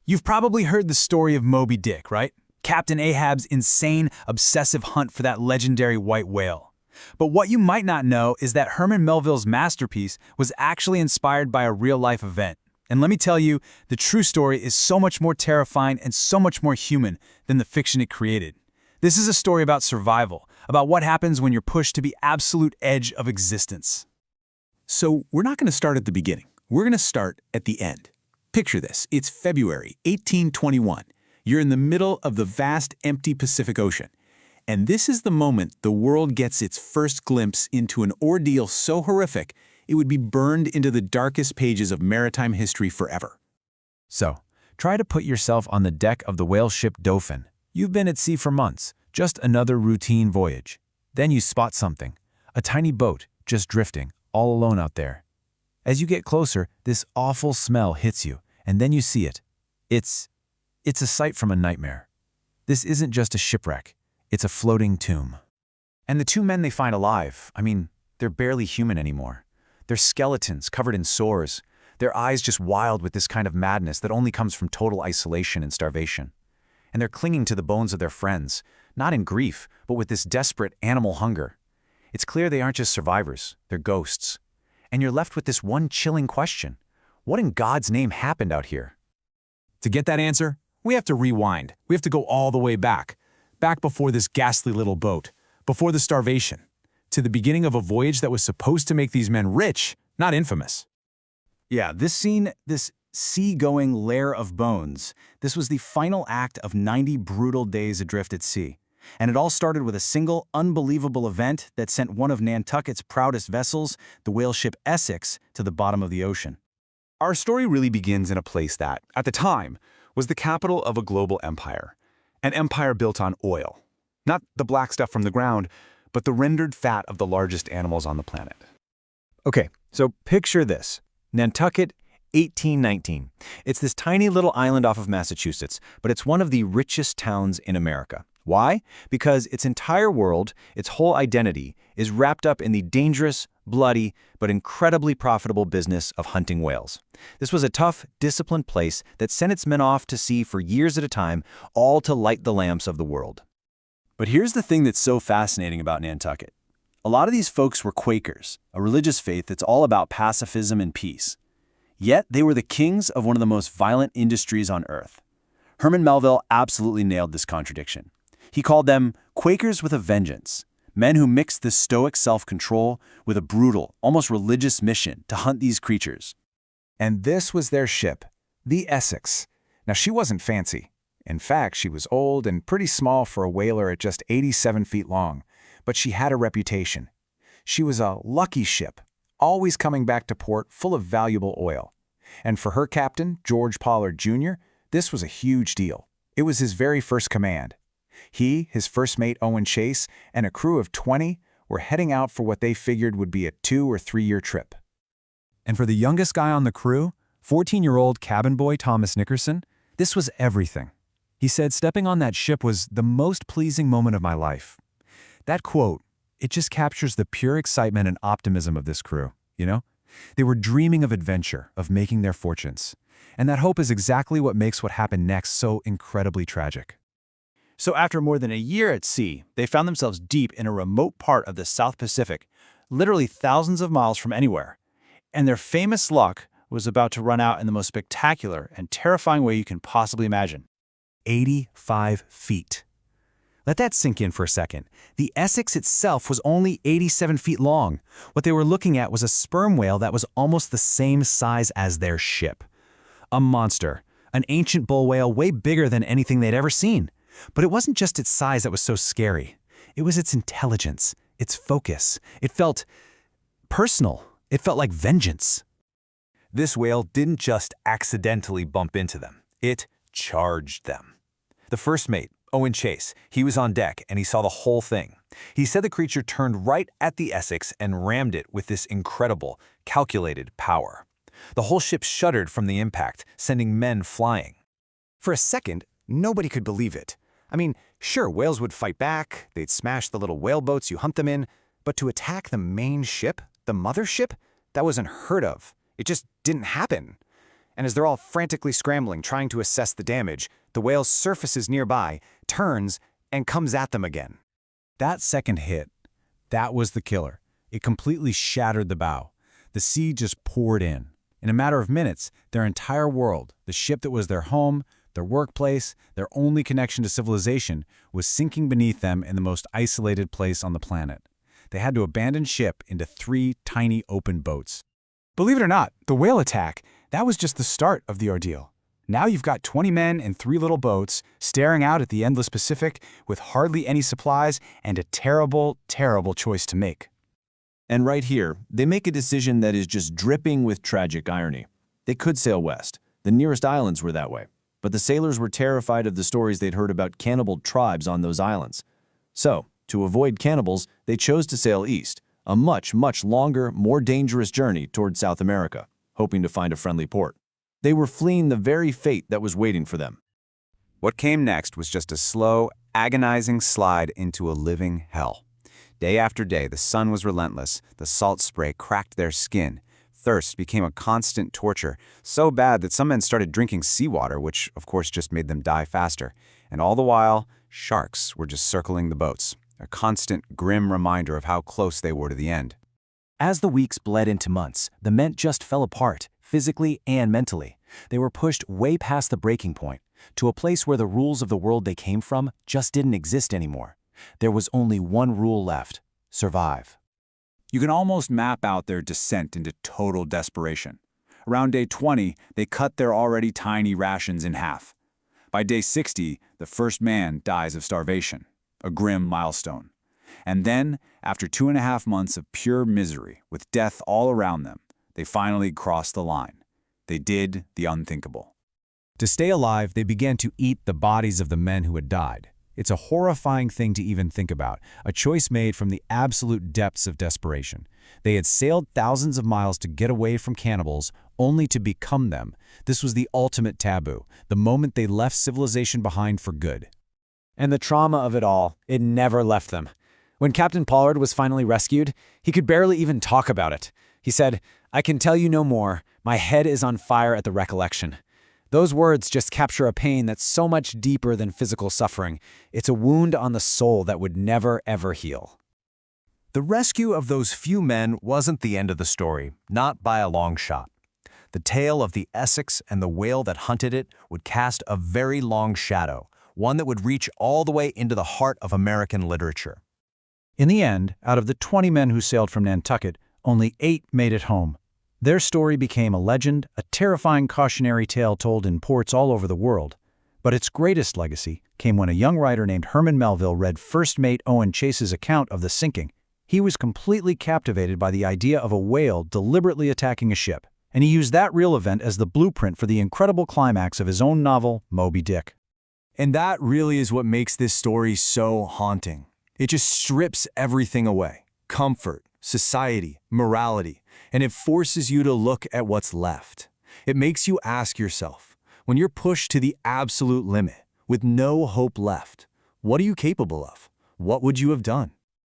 You've probably heard the story of Moby Dick, right? Captain Ahab's insane, obsessive hunt for that legendary white whale. But what you might not know is that Herman Melville's masterpiece was actually inspired by a real-life event. And let me tell you, the true story is so much more terrifying and so much more human than the fiction it created. This is a story about survival, about what happens when you're pushed to the absolute edge of existence. So we're not going to start at the beginning. We're going to start at the end. Picture this. It's February 1821. You're in the middle of the vast, empty Pacific Ocean. And this is the moment the world gets its first glimpse into an ordeal so horrific, it would be burned into the darkest pages of maritime history forever. So, try to put yourself on the deck of the whale ship Dauphin. You've been at sea for months, just another routine voyage. Then you spot something, a tiny boat just drifting, all alone out there. As you get closer, this awful smell hits you, and then you see it. It's a sight from a nightmare. This isn't just a shipwreck, it's a floating tomb. And the two men they find alive, they're barely human anymore. They're skeletons covered in sores, their eyes just wild with this kind of madness that only comes from total isolation and starvation. And they're clinging to the bones of their friends, not in grief, but with this desperate animal hunger. It's clear they aren't just survivors, they're ghosts. And you're left with this one chilling question. What in God's name happened out here? To get that answer, we have to rewind. We have to go all the way back before this ghastly little boat, before the starvation, to the beginning of a voyage that was supposed to make these men rich, not infamous. Yeah, this scene, this sea-going lair of bones, this was the final act of 90 brutal days adrift at sea. And it all started with a single, unbelievable event that sent one of Nantucket's proudest vessels, the Whaleship Essex, to the bottom of the ocean. Our story really begins in a place that, at the time, was the capital of a global empire. An empire built on oil. Not the black stuff from the ground, but the rendered fat of the largest animals on the planet. Okay, so picture this. Nantucket, 1819. It's this tiny little island off of Massachusetts, but it's one of the richest towns in America. Why? Because its entire world, its whole identity, is wrapped up in the dangerous, bloody, but incredibly profitable business of hunting whales. This was a tough, disciplined place that sent its men off to sea for years at a time, all to light the lamps of the world. But here's the thing that's so fascinating about Nantucket. A lot of these folks were Quakers, a religious faith that's all about pacifism and peace. Yet they were the kings of one of the most violent industries on Earth. Herman Melville absolutely nailed this contradiction. He called them Quakers with a vengeance, men who mixed this stoic self-control with a brutal, almost religious mission to hunt these creatures. And this was their ship, the Essex. Now, she wasn't fancy. In fact, she was old and pretty small for a whaler at just 87 feet long, but she had a reputation. She was a lucky ship, always coming back to port full of valuable oil. And for her captain, George Pollard Jr., this was a huge deal. It was his very first command. He, his first mate Owen Chase, and a crew of 20 were heading out for what they figured would be a 2 or 3 year trip. And for the youngest guy on the crew, 14-year-old cabin boy Thomas Nickerson, this was everything. He said stepping on that ship was the most pleasing moment of my life. That quote, it just captures the pure excitement and optimism of this crew, you know? They were dreaming of adventure, of making their fortunes. And that hope is exactly what makes what happened next so incredibly tragic. So after more than a year at sea, they found themselves deep in a remote part of the South Pacific, literally thousands of miles from anywhere. And their famous luck was about to run out in the most spectacular and terrifying way you can possibly imagine. 85 feet. Let that sink in for a second. The Essex itself was only 87 feet long. What they were looking at was a sperm whale that was almost the same size as their ship. A monster, an ancient bull whale way bigger than anything they'd ever seen. But it wasn't just its size that was so scary. It was its intelligence, its focus. It felt personal. It felt like vengeance. This whale didn't just accidentally bump into them. It charged them. The first mate, Owen Chase, he was on deck and he saw the whole thing. He said the creature turned right at the Essex and rammed it with this incredible, calculated power. The whole ship shuddered from the impact, sending men flying. For a second, nobody could believe it. Sure, whales would fight back, they'd smash the little whaleboats you hunt them in, but to attack the main ship, the mothership, that was unheard of. It just didn't happen. And as they're all frantically scrambling, trying to assess the damage, the whale surfaces nearby, turns, and comes at them again. That second hit, that was the killer. It completely shattered the bow. The sea just poured in. In a matter of minutes, their entire world, the ship that was their home, their workplace, their only connection to civilization, was sinking beneath them in the most isolated place on the planet. They had to abandon ship into 3 tiny open boats. Believe it or not, the whale attack, that was just the start of the ordeal. Now you've got 20 men in 3 little boats, staring out at the endless Pacific with hardly any supplies and a terrible, terrible choice to make. And right here, they make a decision that is just dripping with tragic irony. They could sail west. The nearest islands were that way. But the sailors were terrified of the stories they'd heard about cannibal tribes on those islands. So, to avoid cannibals, they chose to sail east, a much, much longer, more dangerous journey toward South America, hoping to find a friendly port. They were fleeing the very fate that was waiting for them. What came next was just a slow, agonizing slide into a living hell. Day after day, the sun was relentless, the salt spray cracked their skin. Thirst became a constant torture, so bad that some men started drinking seawater, which of course just made them die faster. And all the while, sharks were just circling the boats, a constant, grim reminder of how close they were to the end. As the weeks bled into months, the men just fell apart, physically and mentally. They were pushed way past the breaking point, to a place where the rules of the world they came from just didn't exist anymore. There was only one rule left: survive. You can almost map out their descent into total desperation. Around day 20, they cut their already tiny rations in half. By day 60, the first man dies of starvation, a grim milestone. And then, after 2.5 months of pure misery, with death all around them, they finally crossed the line. They did the unthinkable. To stay alive, they began to eat the bodies of the men who had died. It's a horrifying thing to even think about, a choice made from the absolute depths of desperation. They had sailed thousands of miles to get away from cannibals, only to become them. This was the ultimate taboo, the moment they left civilization behind for good. And the trauma of it all, it never left them. When Captain Pollard was finally rescued, he could barely even talk about it. He said, "I can tell you no more. My head is on fire at the recollection." Those words just capture a pain that's so much deeper than physical suffering. It's a wound on the soul that would never, ever heal. The rescue of those few men wasn't the end of the story, not by a long shot. The tale of the Essex and the whale that hunted it would cast a very long shadow, one that would reach all the way into the heart of American literature. In the end, out of the 20 men who sailed from Nantucket, only 8 made it home. Their story became a legend, a terrifying cautionary tale told in ports all over the world. But its greatest legacy came when a young writer named Herman Melville read first mate Owen Chase's account of the sinking. He was completely captivated by the idea of a whale deliberately attacking a ship, and he used that real event as the blueprint for the incredible climax of his own novel, Moby Dick. And that really is what makes this story so haunting. It just strips everything away: comfort, society, morality, and it forces you to look at what's left. It makes you ask yourself, when you're pushed to the absolute limit, with no hope left, what are you capable of? What would you have done?